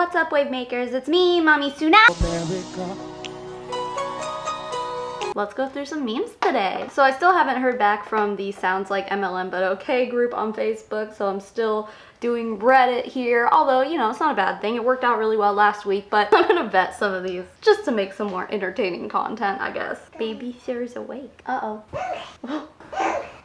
What's up, wave makers? It's me, Mommy Suna. Let's go through some memes today. So I still haven't heard back from the Sounds Like MLM But Okay group on Facebook, so I'm still doing Reddit here, although, you know, it's not a bad thing. It worked out really well last week, but I'm gonna vet some of these just to make some more entertaining content, I guess. Baby Sarah's awake. Uh-oh.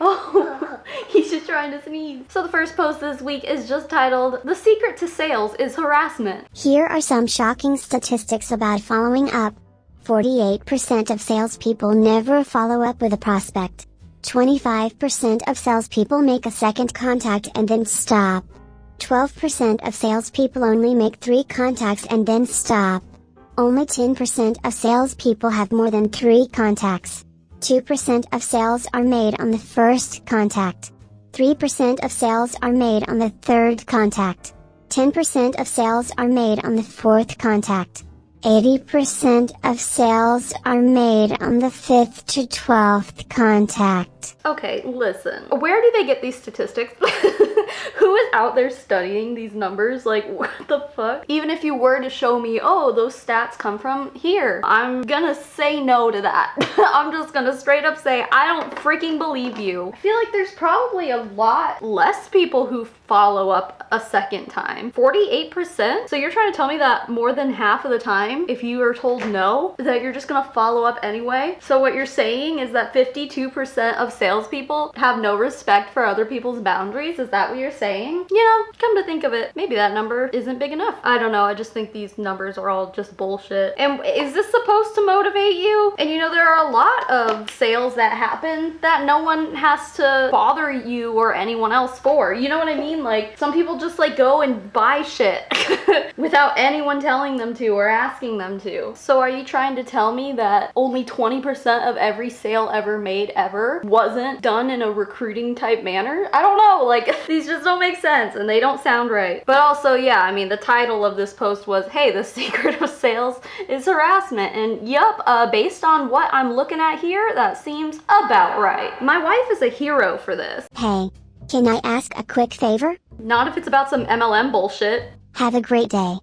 Oh, he's just trying to sneeze. So the first post this week is just titled, "The secret to sales is harassment." Here are some shocking statistics about following up. 48% of salespeople never follow up with a prospect. 25% of salespeople make a second contact and then stop. 12% of salespeople only make 3 contacts and then stop. Only 10% of salespeople have more than 3 contacts. 2% of sales are made on the first contact. 3% of sales are made on the third contact. 10% of sales are made on the fourth contact. 80% of sales are made on the 5th to 12th contact. Okay, listen. Where do they get these statistics? Who is out there studying these numbers? Like, what the fuck? Even if you were to show me, oh, those stats come from here, I'm gonna say no to that. I'm just gonna straight up say, I don't freaking believe you. I feel like there's probably a lot less people who follow up a second time. 48%? So you're trying to tell me that more than half of the time, if you are told no, that you're just gonna follow up anyway? So what you're saying is that 52% of salespeople have no respect for other people's boundaries? Is that what you're saying? You know, come to think of it, maybe that number isn't big enough. I don't know, I just think these numbers are all just bullshit. And is this supposed to motivate you? And you know, there are a lot of sales that happen that no one has to bother you or anyone else for. You know what I mean? Like, some people just like go and buy shit without anyone telling them to or asking them to. So are you trying to tell me that only 20% of every sale ever made ever wasn't done in a recruiting type manner? I don't know, like, these just don't make sense and they don't sound right. But also, yeah, I mean, the title of this post was, hey, the secret of sales is harassment. And yup, based on what I'm looking at here, that seems about right. My wife is a hero for this. Hey, can I ask a quick favor? Not if it's about some MLM bullshit. Have a great day.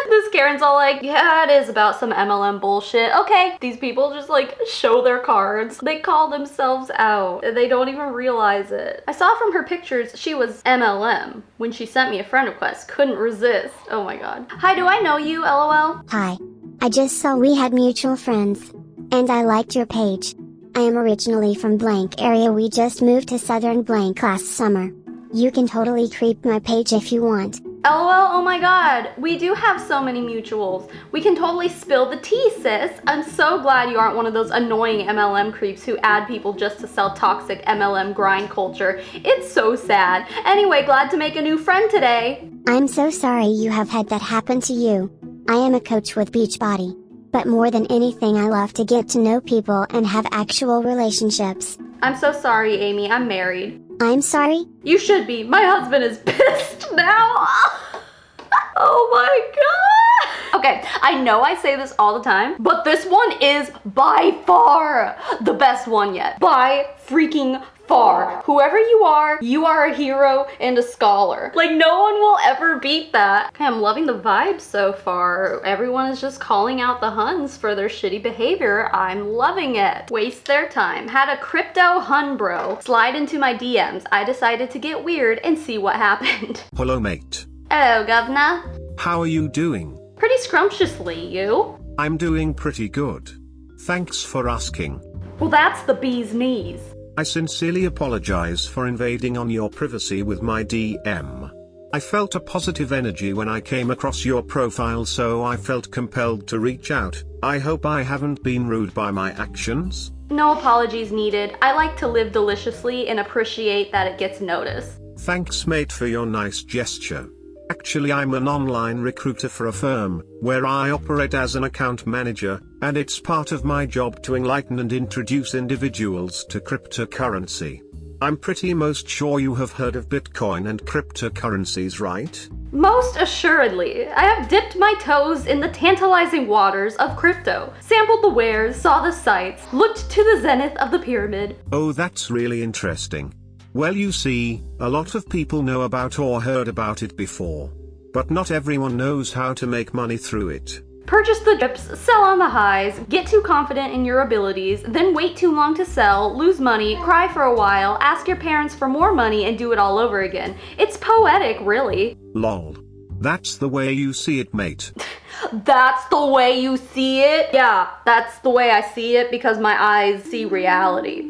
This Karen's all like, yeah, it is about some MLM bullshit. Okay, these people just like show their cards. They call themselves out. They don't even realize it. I saw from her pictures she was MLM when she sent me a friend request. Couldn't resist. Oh my god. Hi, do I know you, LOL? Hi. I just saw we had mutual friends. And I liked your page. I am originally from blank area. We just moved to southern blank last summer. You can totally creep my page if you want. LOL, oh my god, we do have so many mutuals. We can totally spill the tea, sis. I'm so glad you aren't one of those annoying MLM creeps who add people just to sell toxic MLM grind culture. It's so sad. Anyway, glad to make a new friend today. I'm so sorry you have had that happen to you. I am a coach with Beachbody. But more than anything, I love to get to know people and have actual relationships. I'm so sorry, Amy. I'm married. I'm sorry? You should be. My husband is pissed now. Oh my god. Okay, I know I say this all the time, but this one is by far the best one yet. By freaking far. Whoever you are a hero and a scholar. Like, no one will ever beat that. Okay, I'm loving the vibes so far. Everyone is just calling out the Huns for their shitty behavior. I'm loving it. Waste their time. Had a crypto Hun bro slide into my DMs. I decided to get weird and see what happened. Hello, mate. Hello, governor. How are you doing? Pretty scrumptiously, you? I'm doing pretty good. Thanks for asking. Well, that's the bee's knees. I sincerely apologize for invading on your privacy with my DM. I felt a positive energy when I came across your profile, so I felt compelled to reach out. I hope I haven't been rude by my actions. No apologies needed. I like to live deliciously and appreciate that it gets noticed. Thanks, mate, for your nice gesture. Actually, I'm an online recruiter for a firm, where I operate as an account manager, and it's part of my job to enlighten and introduce individuals to cryptocurrency. I'm pretty most sure you have heard of Bitcoin and cryptocurrencies, right? Most assuredly. I have dipped my toes in the tantalizing waters of crypto, sampled the wares, saw the sights, looked to the zenith of the pyramid. Oh, that's really interesting. Well, you see, a lot of people know about or heard about it before. but not everyone knows how to make money through it. Purchase the dips, sell on the highs, get too confident in your abilities, then wait too long to sell, lose money, cry for a while, ask your parents for more money, and do it all over again. It's poetic, really. Lol. That's the way you see it, mate. That's the way you see it? Yeah, that's the way I see it because my eyes see reality.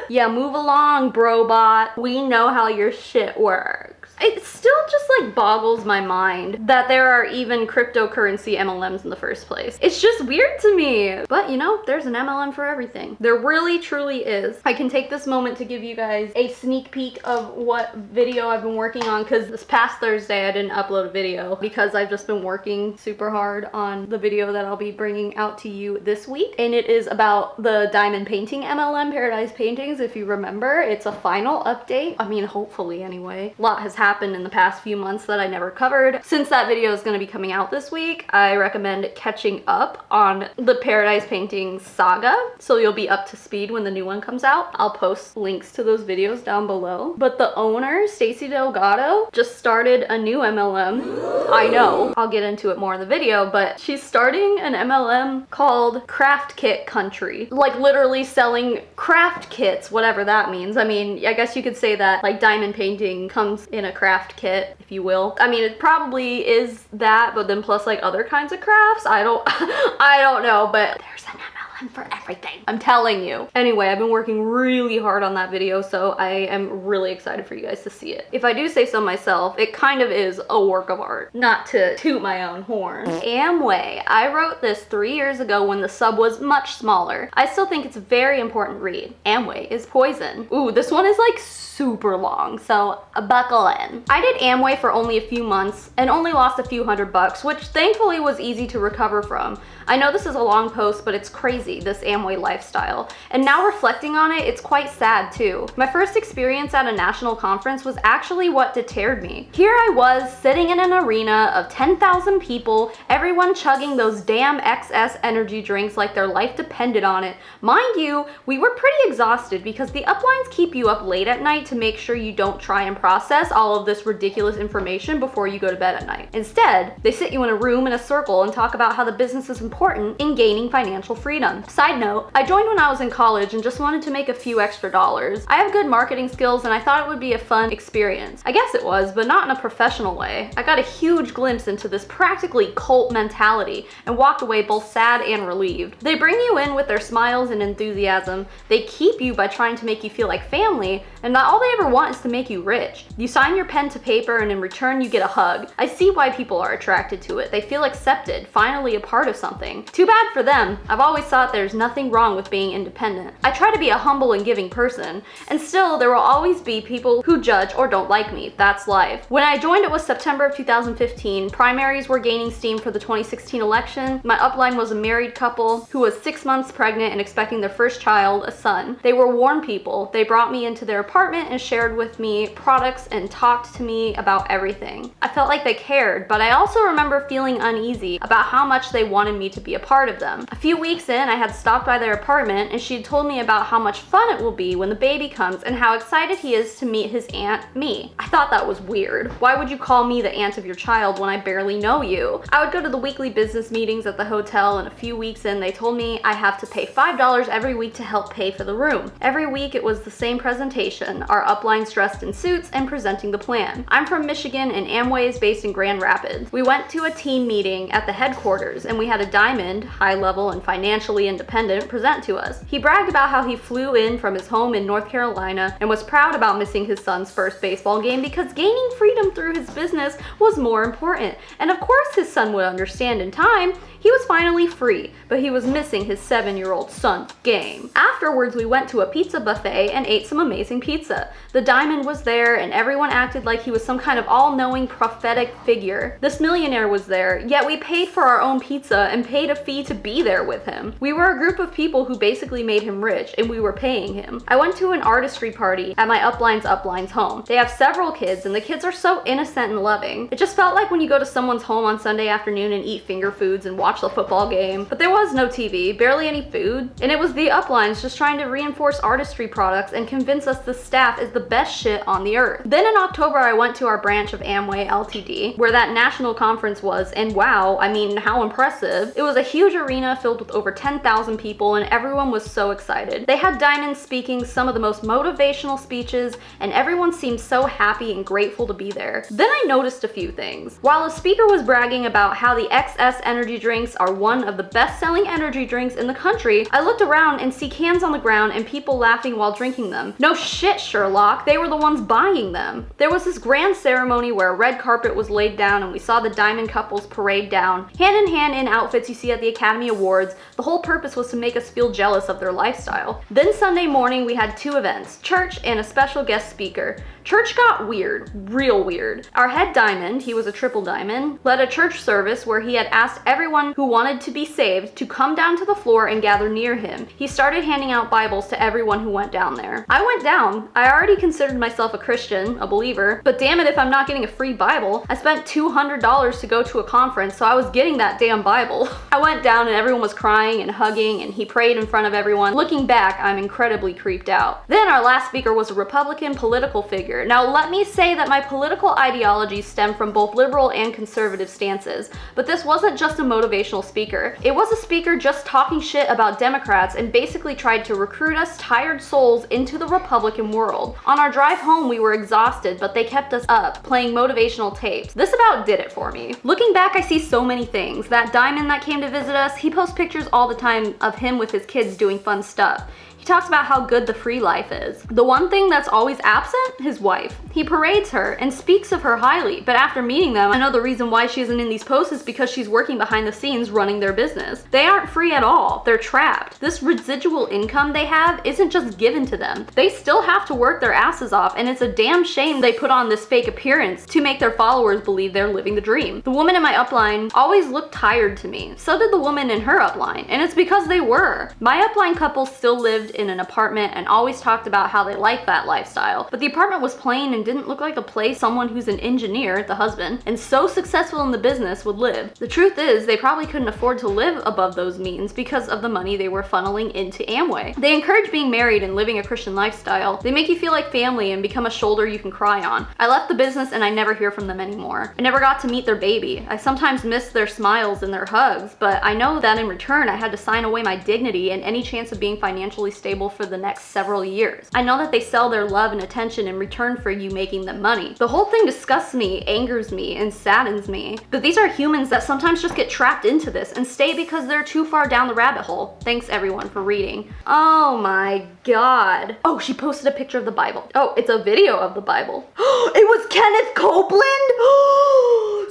Yeah, move along, brobot. We know how your shit works. It still just like boggles my mind that there are even cryptocurrency MLMs in the first place. It's just weird to me. But you know, there's an MLM for everything. There really truly is. I can take this moment to give you guys a sneak peek of what video I've been working on, because this past Thursday I didn't upload a video because I've just been working super hard on the video that I'll be bringing out to you this week. And it is about the diamond painting MLM, Paradise Paintings. If you remember, it's a final update. I mean, hopefully anyway. A lot has happened in the past few months that I never covered. Since that video is going to be coming out this week, I recommend catching up on the Paradise Paintings saga, so you'll be up to speed when the new one comes out. I'll post links to those videos down below. But the owner, Stacy Delgado, just started a new MLM. I know, I'll get into it more in the video, but she's starting an MLM called Craft Kit Country. Like literally selling craft kits, whatever that means. I mean, I guess you could say that like diamond painting comes in a craft kit, if you will. I mean, it probably is that, but then plus like other kinds of crafts. I don't know, but there's an MLM for everything. I'm telling you. Anyway, I've been working really hard on that video, so I am really excited for you guys to see it. If I do say so myself, it kind of is a work of art. Not to toot my own horn. AMWAY. I wrote this 3 years ago when the sub was much smaller. I still think it's a very important read. AMWAY is poison. Ooh, this one is like super long, so buckle in. I did AMWAY for only a few months and only lost a few $100, which thankfully was easy to recover from. I know this is a long post, but it's crazy, this AMWAY lifestyle. And now reflecting on it, it's quite sad too. My first experience at a national conference was actually what deterred me. Here I was, sitting in an arena of 10,000 people, everyone chugging those damn XS energy drinks like their life depended on it. Mind you, we were pretty exhausted because the uplines keep you up late at night to make sure you don't try and process all of this ridiculous information before you go to bed at night. Instead, they sit you in a room in a circle and talk about how the business is important in gaining financial freedom. Side note, I joined when I was in college and just wanted to make a few extra dollars. I have good marketing skills and I thought it would be a fun experience. I guess it was, but not in a professional way. I got a huge glimpse into this practically cult mentality and walked away both sad and relieved. They bring you in with their smiles and enthusiasm. They keep you by trying to make you feel like family, and not all they ever want is to make you rich. You sign your pen to paper and in return you get a hug. I see why people are attracted to it. They feel accepted, finally a part of something. Too bad for them. I've always thought there's nothing wrong with being independent. I try to be a humble and giving person, and still there will always be people who judge or don't like me. That's life. When I joined, it was September of 2015. Primaries were gaining steam for the 2016 election. My upline was a married couple who was 6 months pregnant and expecting their first child, a son. They were warm people. They brought me into their apartment and shared with me products and talked to me about everything. I felt like they cared, but I also remember feeling uneasy about how much they wanted me to be a part of them. A few weeks in, I had stopped by their apartment and she had told me about how much fun it will be when the baby comes and how excited he is to meet his aunt, me. I thought that was weird. Why would you call me the aunt of your child when I barely know you? I would go to the weekly business meetings at the hotel, and a few weeks in, they told me I have to pay $5 every week to help pay for the room. Every week it was the same presentation, our uplines dressed in suits and presenting the plan. I'm from Michigan and AMWAY is based in Grand Rapids. We went to a team meeting at the headquarters and we had a diamond, high level and financially independent, present to us. He bragged about how he flew in from his home in North Carolina and was proud about missing his son's first baseball game because gaining freedom through his business was more important. And of course his son would understand in time. He was finally free, but he was missing his 7-year-old son's game. Afterwards, we went to a pizza buffet and ate some amazing pizza. The diamond was there and everyone acted like he was some kind of all-knowing prophetic figure. This millionaire was there, yet we paid for our own pizza and paid a fee to be there with him. We We were a group of people who basically made him rich, and we were paying him. I went to an artistry party at my upline's home. They have several kids, and the kids are so innocent and loving. It just felt like when you go to someone's home on Sunday afternoon and eat finger foods and watch the football game. But there was no TV, barely any food, and it was the uplines just trying to reinforce artistry products and convince us the staff is the best shit on the earth. Then in October, I went to our branch of AMWAY Ltd, where that national conference was, and wow, I mean, how impressive. It was a huge arena filled with over 10,000 people, and everyone was so excited. They had Diamond speaking some of the most motivational speeches, and everyone seemed so happy and grateful to be there. Then I noticed a few things. While a speaker was bragging about how the XS energy drinks are one of the best-selling energy drinks in the country, I looked around and see cans on the ground and people laughing while drinking them. No shit, Sherlock, they were the ones buying them. There was this grand ceremony where a red carpet was laid down and we saw the Diamond couples parade down, hand in hand in outfits you see at the Academy Awards. The whole purpose was to make us feel jealous of their lifestyle. Then Sunday morning we had two events, church and a special guest speaker. Church got weird, real weird. Our head Diamond, he was a triple diamond, led a church service where he had asked everyone who wanted to be saved to come down to the floor and gather near him. He started handing out Bibles to everyone who went down there. I went down. I already considered myself a Christian, a believer, but damn it if I'm not getting a free Bible. I spent $200 to go to a conference, so I was getting that damn Bible. I went down and everyone was crying and hugging, and he prayed in front of everyone. Looking back, I'm incredibly creeped out. Then our last speaker was a Republican political figure. Now let me say that my political ideologies stem from both liberal and conservative stances, but this wasn't just a motivational speaker. It was a speaker just talking shit about Democrats and basically tried to recruit us tired souls into the Republican world. On our drive home we were exhausted, but they kept us up, playing motivational tapes. This about did it for me. Looking back, I see so many things. That Diamond that came to visit us, he posts pictures all the time of him with his kids doing fun stuff. He talks about how good the free life is. The one thing that's always absent? His wife. He parades her and speaks of her highly, but after meeting them, I know the reason why she isn't in these posts is because she's working behind the scenes running their business. They aren't free at all. They're trapped. This residual income they have isn't just given to them. They still have to work their asses off, and it's a damn shame they put on this fake appearance to make their followers believe they're living the dream. The woman in my upline always looked tired to me. So did the woman in her upline, and it's because they were. My upline couple still lived in an apartment and always talked about how they liked that lifestyle, but the apartment was plain and didn't look like a place someone who's an engineer, the husband, and so successful in the business would live. The truth is, they probably couldn't afford to live above those means because of the money they were funneling into Amway. They encourage being married and living a Christian lifestyle. They make you feel like family and become a shoulder you can cry on. I left the business and I never hear from them anymore. I never got to meet their baby. I sometimes miss their smiles and their hugs, but I know that in return I had to sign away my dignity and any chance of being financially stable for the next several years. I know that they sell their love and attention in return for you making them money. The whole thing disgusts me, angers me, and saddens me. But these are humans that sometimes just get trapped into this and stay because they're too far down the rabbit hole. Thanks everyone for reading. Oh my god. Oh, she posted a picture of the Bible. Oh, it's a video of the Bible. It was Kenneth Copeland?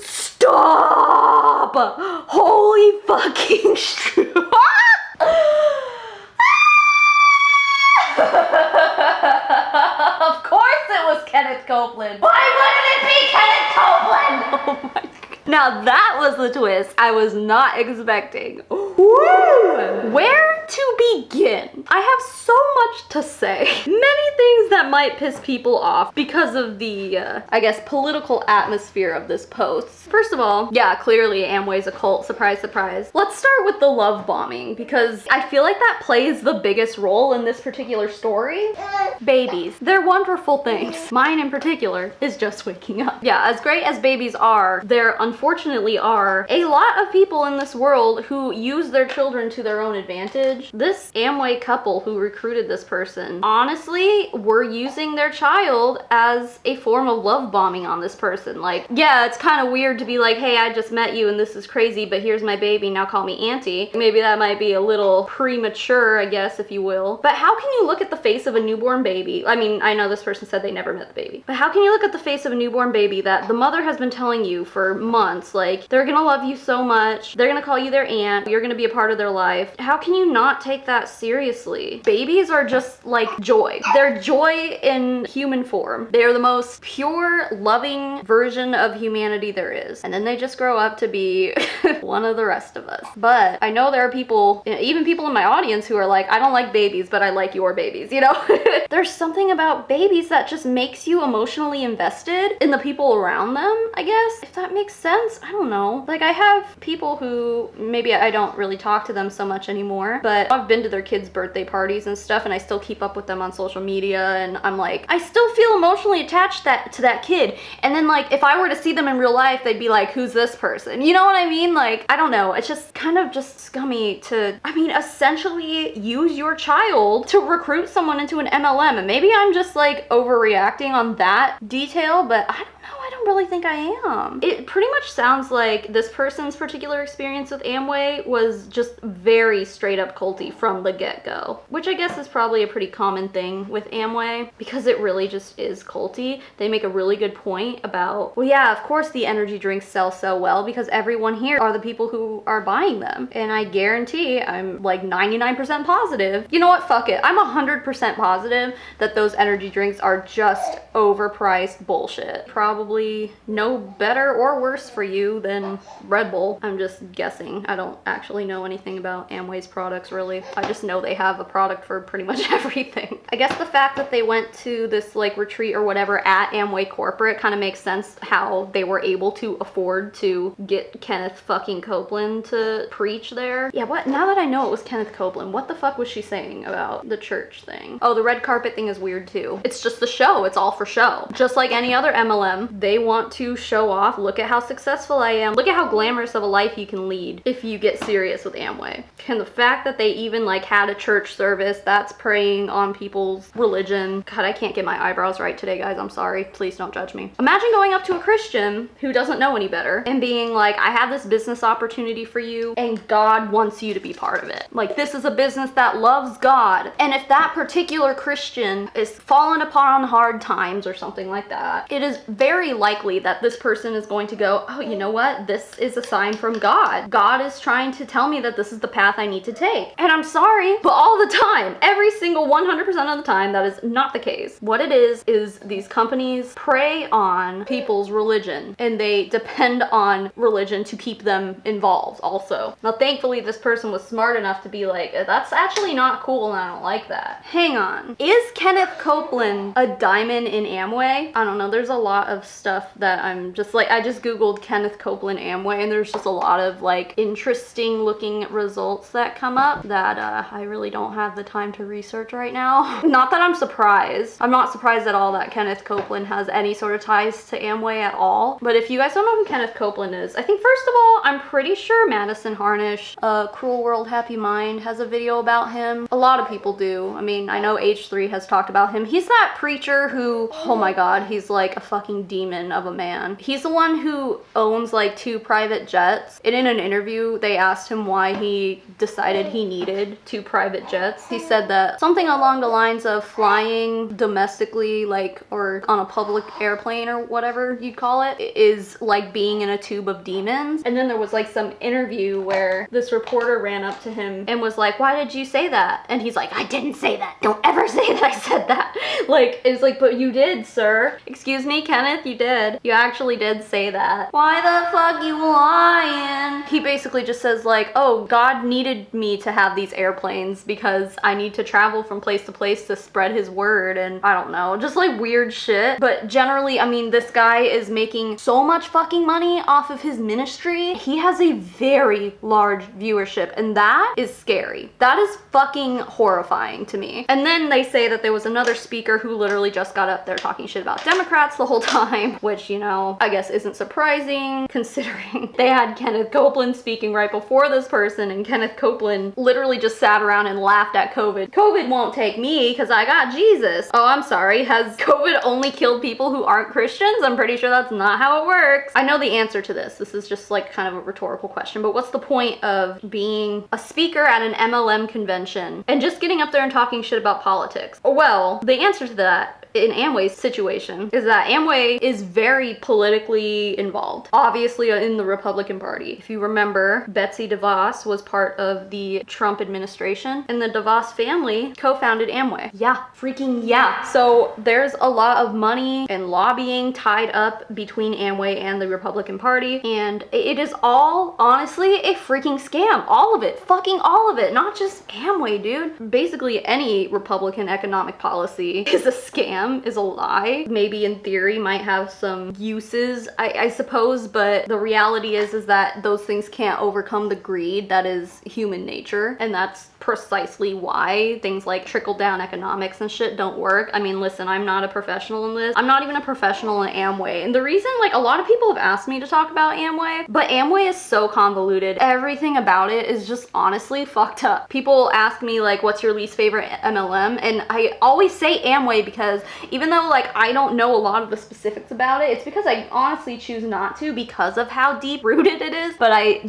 Stop! Holy fucking shit. Of course it was Kenneth Copeland. Why wouldn't it be Kenneth Copeland? Oh my god. Now that was the twist I was not expecting. Woo! Where to begin? I have so much to say. Many things that might piss people off because of the, I guess, political atmosphere of this post. First of all, yeah, clearly Amway's a cult. Surprise, surprise. Let's start with the love bombing because I feel like that plays the biggest role in this particular story. Babies. They're wonderful things. Mine in particular is just waking up. Yeah, as great as babies are, there unfortunately are a lot of people in this world who use their children to their own advantage. This Amway couple who recruited this person honestly were using their child as a form of love bombing on this person. Like, yeah, it's kind of weird to be like, hey, I just met you and this is crazy, but here's my baby, now call me auntie. Maybe that might be a little premature, I guess, if you will. But how can you look at the face of a newborn baby? I mean, I know this person said they never met the baby, but how can you look at the face of a newborn baby that the mother has been telling you for months, like, they're gonna love you so much, they're gonna call you their aunt, you're gonna gonna be a part of their life. How can you not take that seriously? Babies are just like joy. They're joy in human form. They're the most pure, loving version of humanity there is. And then they just grow up to be one of the rest of us. But I know there are people, even people in my audience, who are like, I don't like babies, but I like your babies, you know? There's something about babies that just makes you emotionally invested in the people around them, I guess. If that makes sense, I don't know. Like, I have people who, maybe I don't really talk to them so much anymore, but I've been to their kids' birthday parties and stuff, and I still keep up with them on social media, and I'm like, I still feel emotionally attached to that kid. And then, like, if I were to see them in real life, they'd be like, who's this person? You know what I mean? Like, I don't know. It's just kind of just scummy to, I mean, essentially use your child to recruit someone into an MLM. And maybe I'm just like overreacting on that detail, but I don't know. I don't really think I am. It pretty much sounds like this person's particular experience with Amway was just very straight up culty from the get-go, which I guess is probably a pretty common thing with Amway because it really just is culty. They make a really good point about, well, yeah, of course the energy drinks sell so well because everyone here are the people who are buying them. And I guarantee, I'm like 99% positive. You know what? Fuck it. I'm 100% positive that those energy drinks are just overpriced bullshit. Probably no better or worse for you than Red Bull. I'm just guessing. I don't actually know anything about Amway's products, really. I just know they have a product for pretty much everything. I guess the fact that they went to this like retreat or whatever at Amway corporate kind of makes sense how they were able to afford to get Kenneth fucking Copeland to preach there. Yeah, what? Now that I know it was Kenneth Copeland, what the fuck was she saying about the church thing? Oh, the red carpet thing is weird too. It's just the show. It's all for show. Just like any other MLM, they want to show off, look at how successful I am, look at how glamorous of a life you can lead if you get serious with Amway. And the fact that they even like had a church service that's preying on people's religion. God, I can't get my eyebrows right today, guys. I'm sorry. Please don't judge me. Imagine going up to a Christian who doesn't know any better and being like, I have this business opportunity for you and God wants you to be part of it. Like, this is a business that loves God. And if that particular Christian is fallen upon hard times or something like that, it is very likely that this person is going to go, oh, you know what? This is a sign from God. God is trying to tell me that this is the path I need to take. And I'm sorry, but all the time, every single 100% of the time, that is not the case. What it is these companies prey on people's religion and they depend on religion to keep them involved also. Now, thankfully, this person was smart enough to be like, that's actually not cool and I don't like that. Hang on. Is Kenneth Copeland a diamond in Amway? I don't know. There's a lot of stuff that I'm just like, I just Googled Kenneth Copeland Amway and there's just a lot of like interesting looking results that come up that I really don't have the time to research right now. Not that I'm surprised. I'm not surprised at all that Kenneth Copeland has any sort of ties to Amway at all. But if you guys don't know who Kenneth Copeland is, I think first of all, I'm pretty sure Madison Harnish, Cruel World Happy Mind, has a video about him. A lot of people do. I mean, I know H3 has talked about him. He's that preacher who, oh my god, he's like a fucking demon of a man. He's the one who owns like 2 private jets. And in an interview, they asked him why he decided he needed 2 private jets. He said that something along the lines of flying domestically, like, or on a public airplane or whatever you'd call it, is like being in a tube of demons. And then there was like some interview where this reporter ran up to him and was like, why did you say that? And he's like, I didn't say that. Don't ever say that I said that. Like, it's like, but you did, sir. Excuse me, Kenneth, you did. You actually did say that. Why the fuck you lying? He basically just says like, oh, God needed me to have these airplanes because I need to travel from place to place to spread his word, and I don't know, just like weird shit. But generally, I mean, this guy is making so much fucking money off of his ministry. He has a very large viewership, and that is scary. That is fucking horrifying to me. And then they say that there was another speaker who literally just got up there talking shit about Democrats the whole time, which, you know, I guess isn't surprising considering they had Kenneth Copeland speaking right before this person, and Kenneth Copeland literally just sat around and laughed at COVID. COVID won't take me because I got Jesus. Oh, I'm sorry. Has COVID only killed people who aren't Christians? I'm pretty sure that's not how it works. I know the answer to this. This is just like kind of a rhetorical question, but what's the point of being a speaker at an MLM convention and just getting up there and talking shit about politics? Well, the answer to that in Amway's situation is that Amway is very politically involved, obviously in the Republican Party. If you remember, Betsy DeVos was part of the Trump administration, and the DeVos family co-founded Amway. Yeah, freaking yeah. So there's a lot of money and lobbying tied up between Amway and the Republican Party, and it is all honestly a freaking scam. All of it, fucking all of it, not just Amway, dude. Basically any Republican economic policy is a scam, is a lie. Maybe in theory might have some uses, I suppose, but the reality is that those things can't overcome the greed that is human nature, and that's precisely why things like trickle-down economics and shit don't work. I mean, listen, I'm not a professional in this. I'm not even a professional in Amway. And the reason, like, a lot of people have asked me to talk about Amway, but Amway is so convoluted. Everything about it is just honestly fucked up. People ask me, like, what's your least favorite MLM? And I always say Amway because even though, like, I don't know a lot of the specifics about it, it's because I honestly choose not to because of how deep-rooted it is. But I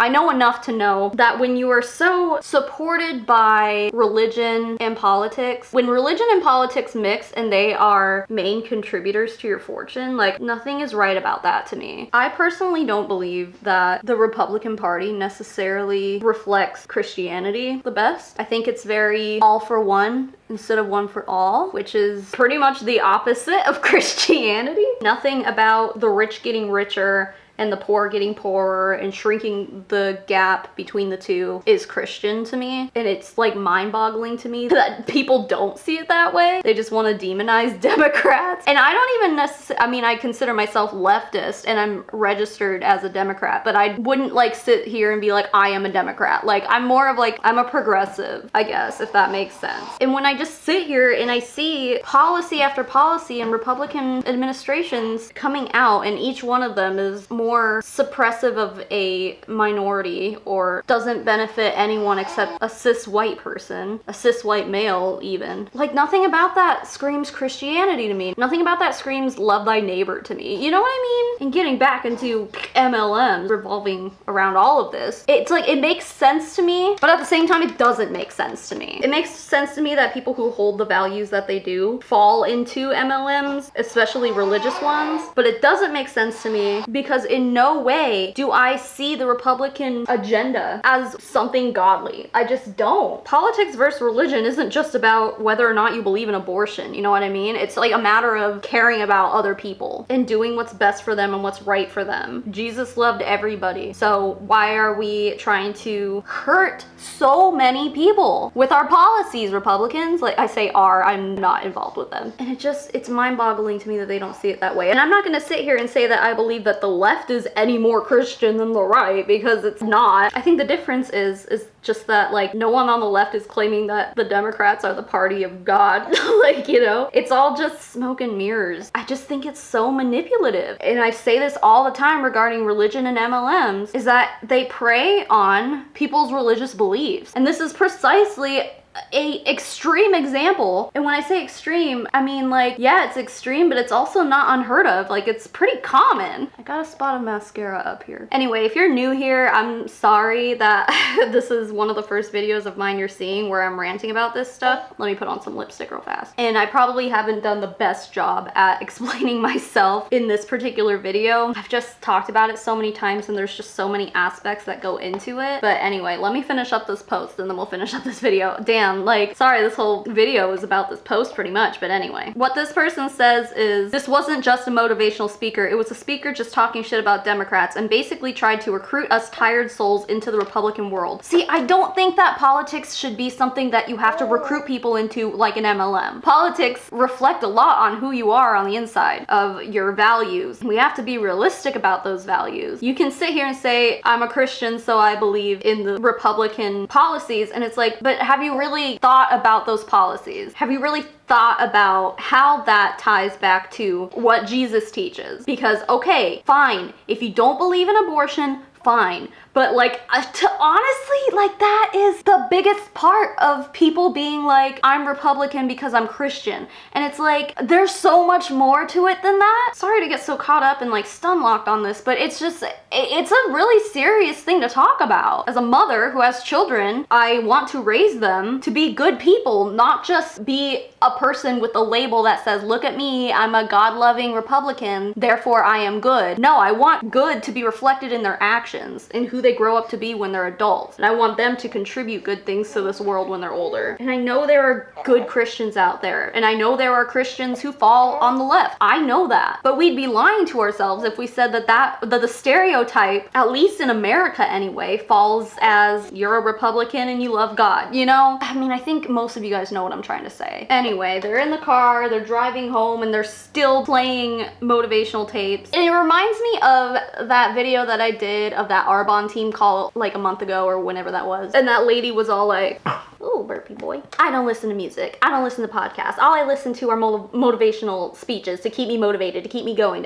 know enough to know that when you are so supported by religion and politics, when religion and politics mix and they are main contributors to your fortune, like, nothing is right about that to me. I personally don't believe that the Republican Party necessarily reflects Christianity the best. I think it's very all for one instead of one for all, which is pretty much the opposite of Christianity. Nothing about the rich getting richer and the poor getting poorer and shrinking the gap between the two is Christian to me. And it's like mind-boggling to me that people don't see it that way. They just want to demonize Democrats. And I don't even necessarily, I mean, I consider myself leftist and I'm registered as a Democrat, but I wouldn't like sit here and be like, I am a Democrat. Like, I'm more of like, I'm a progressive, I guess, if that makes sense. And when I just sit here and I see policy after policy and Republican administrations coming out, and each one of them is more suppressive of a minority or doesn't benefit anyone except a cis white person, a cis white male even. Like, nothing about that screams Christianity to me. Nothing about that screams love thy neighbor to me. You know what I mean? And getting back into MLMs revolving around all of this, it's like, it makes sense to me, but at the same time, it doesn't make sense to me. It makes sense to me that people who hold the values that they do fall into MLMs, especially religious ones, but it doesn't make sense to me because in no way do I see the Republican agenda as something godly. I just don't. Politics versus religion isn't just about whether or not you believe in abortion, you know what I mean? It's like a matter of caring about other people and doing what's best for them and what's right for them. Jesus loved everybody, so why are we trying to hurt so many people with our policies, Republicans? Like, I say I'm not involved with them. And it's mind-boggling to me that they don't see it that way. And I'm not gonna sit here and say that I believe that the left is any more Christian than the right, because it's not. I think the difference is just that, like, no one on the left is claiming that the Democrats are the party of God. Like, you know, it's all just smoke and mirrors. I just think it's so manipulative. And I say this all the time regarding religion and MLMs, is that they prey on people's religious beliefs. And this is precisely a extreme example. And when I say extreme, I mean, like, yeah, it's extreme, but it's also not unheard of. Like, it's pretty common. I got a spot of mascara up here. Anyway, if you're new here, I'm sorry that this is one of the first videos of mine you're seeing where I'm ranting about this stuff. Let me put on some lipstick real fast. And I probably haven't done the best job at explaining myself in this particular video. I've just talked about it so many times and there's just so many aspects that go into it. But anyway, let me finish up this post and then we'll finish up this video. Damn, like, sorry, this whole video is about this post pretty much, but anyway. What this person says is, this wasn't just a motivational speaker, it was a speaker just talking shit about Democrats and basically tried to recruit us tired souls into the Republican world. See, I don't think that politics should be something that you have to recruit people into like an MLM. Politics reflect a lot on who you are on the inside of your values. We have to be realistic about those values. You can sit here and say, I'm a Christian, so I believe in the Republican policies, and it's like, but have you really thought about those policies? Have you really thought about how that ties back to what Jesus teaches? Because, okay, fine, if you don't believe in abortion, fine. But like, honestly, like that is the biggest part of people being like, I'm Republican because I'm Christian. And it's like, there's so much more to it than that. Sorry to get so caught up and like stun locked on this, but it's just, it's a really serious thing to talk about. As a mother who has children, I want to raise them to be good people, not just be a person with a label that says, look at me, I'm a God-loving Republican, therefore I am good. No, I want good to be reflected in their actions, in who they grow up to be when they're adults. And I want them to contribute good things to this world when they're older. And I know there are good Christians out there, and I know there are Christians who fall on the left. I know that. But we'd be lying to ourselves if we said that the stereotype, at least in America anyway, falls as you're a Republican and you love God, you know? I mean, I think most of you guys know what I'm trying to say. Anyway, they're in the car, they're driving home, and they're still playing motivational tapes. And it reminds me of that video that I did of that Arbonne team call like a month ago or whenever that was. And that lady was all like, oh, burpee boy. I don't listen to music. I don't listen to podcasts. All I listen to are motivational speeches to keep me motivated, to keep me going,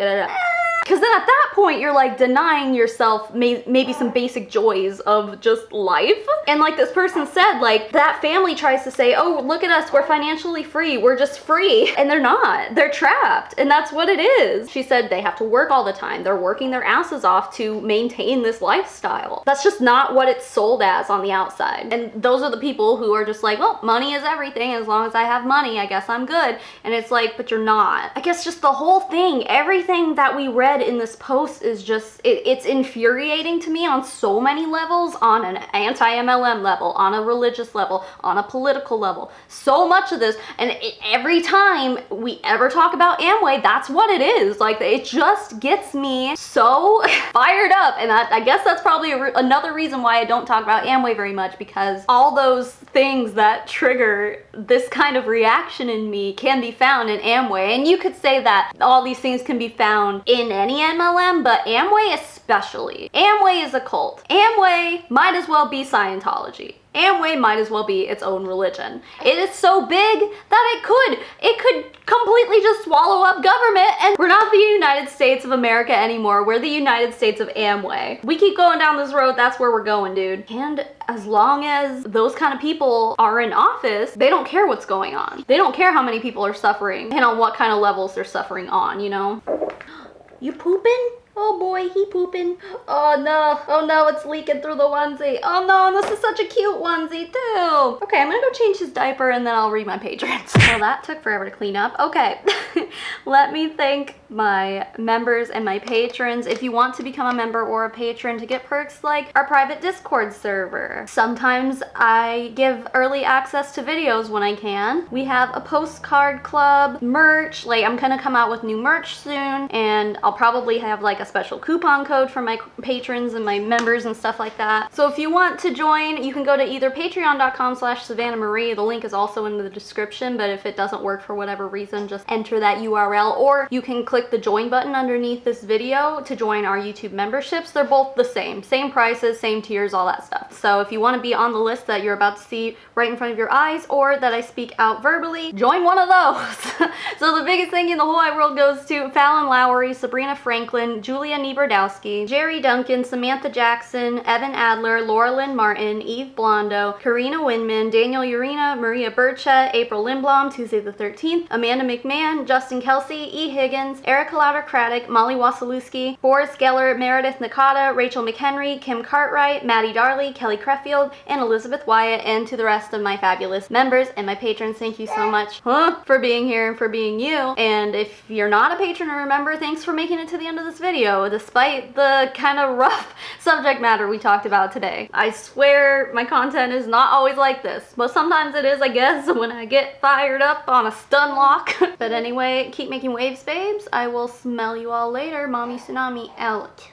Because then at that point, you're like denying yourself maybe some basic joys of just life. And like this person said, like that family tries to say, oh, look at us, we're financially free, we're just free. And they're not, they're trapped. And that's what it is. She said they have to work all the time. They're working their asses off to maintain this lifestyle. That's just not what it's sold as on the outside. And those are the people who are just like, well, money is everything. As long as I have money, I guess I'm good. And it's like, but you're not. I guess just the whole thing, everything that we read in this post is just, it's infuriating to me on so many levels, on an anti-MLM level, on a religious level, on a political level. So much of this, and every time we ever talk about AMWAY, that's what it is. Like, it just gets me so fired up, and I guess that's probably another reason why I don't talk about AMWAY very much, because all those things that trigger this kind of reaction in me can be found in AMWAY. And you could say that all these things can be found in any MLM, but AMWAY especially. AMWAY is a cult. AMWAY might as well be Scientology. AMWAY might as well be its own religion. It is so big that it could completely just swallow up government, and we're not the United States of America anymore. We're the United States of AMWAY. We keep going down this road, that's where we're going, dude. And as long as those kind of people are in office, they don't care what's going on. They don't care how many people are suffering and on what kind of levels they're suffering on, you know? You pooping? Oh boy, he pooping. Oh no, it's leaking through the onesie. Oh no, this is such a cute onesie too. Okay, I'm gonna go change his diaper and then I'll read my patrons. Well, that took forever to clean up. Okay, let me thank my members and my patrons. If you want to become a member or a patron to get perks like our private Discord server. Sometimes I give early access to videos when I can. We have a postcard club, merch, like I'm gonna come out with new merch soon, and I'll probably have like a special coupon code for my patrons and my members and stuff like that. So if you want to join, you can go to either patreon.com/Savannah Marie. The link is also in the description, but if it doesn't work for whatever reason, just enter that URL, or you can click the join button underneath this video to join our YouTube memberships. They're both the same prices, same tiers, all that stuff. So if you want to be on the list that you're about to see right in front of your eyes, or that I speak out verbally, join one of those. So the biggest thank you in the whole wide world goes to Fallon Lowry, Sabrina Franklin, Julia Nieberdowski, Jerry Duncan, Samantha Jackson, Evan Adler, Laura Lynn Martin, Eve Blondo, Karina Winman, Daniel Urena, Maria Burchett, April Lindblom, Tuesday the 13th, Amanda McMahon, Justin Kelsey, E. Higgins, Erica Louder-Craddock, Molly Wasilewski, Forrest Geller, Meredith Nakata, Rachel McHenry, Kim Cartwright, Maddie Darley, Kelly Creffield, and Elizabeth Wyatt, and to the rest of my fabulous members and my patrons, thank you so much for being here and for being you. And if you're not a patron or a member, thanks for making it to the end of this video, despite the kind of rough subject matter we talked about today. I swear my content is not always like this, but sometimes it is, I guess, when I get fired up on a stun lock. But anyway, keep making waves, babes. I will smell you all later. Mommy Tsunami out.